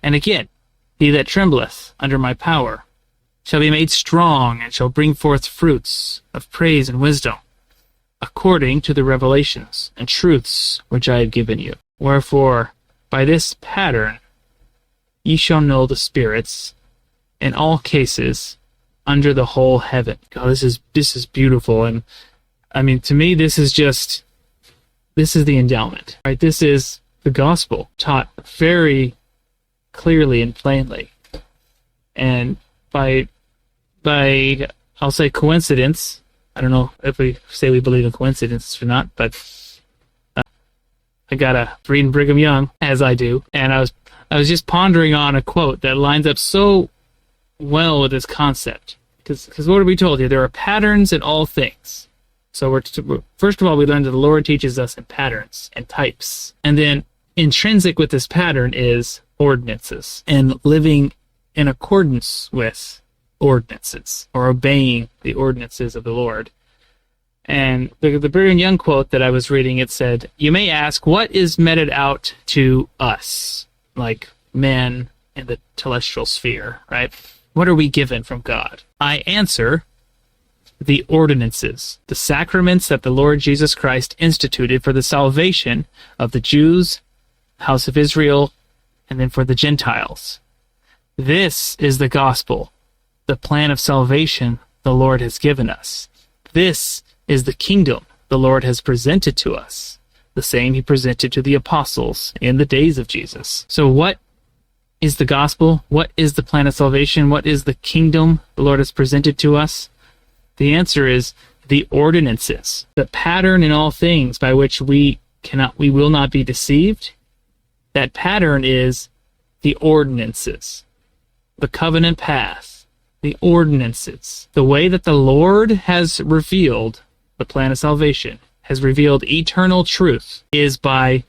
And again, he that trembleth under my power shall be made strong, and shall bring forth fruits of praise and wisdom, according to the revelations and truths which I have given you. Wherefore, by this pattern ye shall know the spirits in all cases under the whole heaven. God, this is beautiful. And I mean, to me, this is the endowment, right? This is the gospel taught very clearly and plainly. And by I'll say coincidence, I don't know if we say we believe in coincidences or not, but I gotta read in Brigham Young, as I do, and I was just pondering on a quote that lines up so well with this concept. Because what are we told here? There are patterns in all things. So first of all, we learn that the Lord teaches us in patterns and types. And then intrinsic with this pattern is ordinances and living in accordance with ordinances, or obeying the ordinances of the Lord. And the Brigham Young quote that I was reading, it said, "You may ask, what is meted out to us, like men in the telestial sphere, right? What are we given from God?" I answer, the ordinances, the sacraments that the Lord Jesus Christ instituted for the salvation of the Jews, house of Israel, and then for the Gentiles. This is the gospel, the plan of salvation the Lord has given us. This is the kingdom the Lord has presented to us, the same he presented to the apostles in the days of Jesus. So what is the gospel? What is the plan of salvation? What is the kingdom the Lord has presented to us? The answer is the ordinances, the pattern in all things by which we will not be deceived. That pattern is the ordinances, the covenant path, the ordinances, the way that the Lord has revealed the plan of salvation, has revealed eternal truth, is by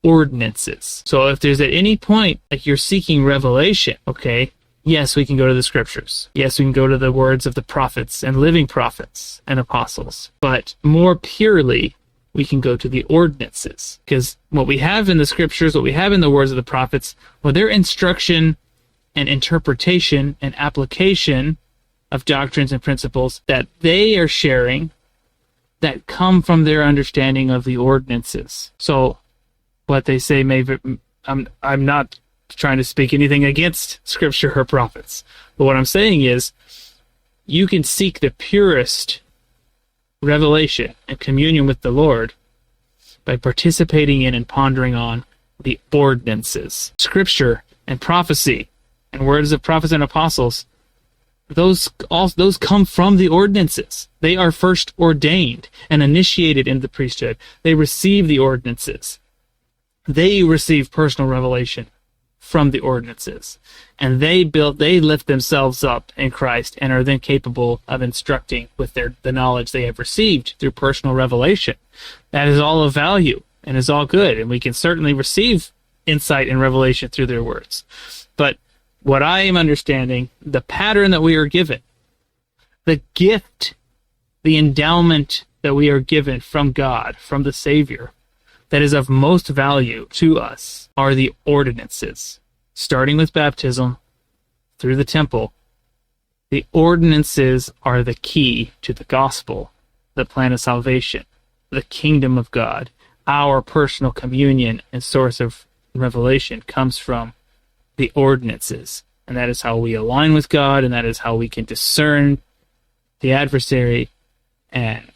ordinances. So if there's at any point like you're seeking revelation, okay, yes, we can go to the scriptures. Yes, we can go to the words of the prophets and living prophets and apostles. But more purely, we can go to the ordinances. Because what we have in the scriptures, what we have in the words of the prophets, well, their instruction and interpretation and application of doctrines and principles that they are sharing that come from their understanding of the ordinances. So what they say I'm not trying to speak anything against scripture or prophets, but what I'm saying is you can seek the purest revelation and communion with the Lord by participating in and pondering on the ordinances. Scripture and prophecy and words of prophets and apostles, those come from the ordinances. They are first ordained and initiated in the priesthood. They receive the ordinances. They receive personal revelation from the ordinances, and they lift themselves up in Christ and are then capable of instructing with the knowledge they have received through personal revelation. That is all of value and is all good, and we can certainly receive insight and revelation through their words. But what I am understanding, the pattern that we are given, the gift, the endowment that we are given from God, from the Savior, that is of most value to us are the ordinances, starting with baptism through the temple. The ordinances are the key to the gospel, the plan of salvation, the kingdom of God. Our personal communion and source of revelation comes from the ordinances, and that is how we align with God, and that is how we can discern the adversary and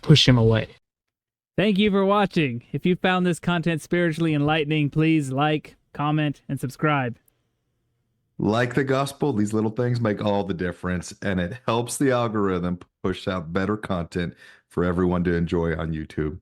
push him away. Thank you for watching. If you found this content spiritually enlightening, please like, comment, and subscribe. Like the gospel, these little things make all the difference, and it helps the algorithm push out better content for everyone to enjoy on YouTube.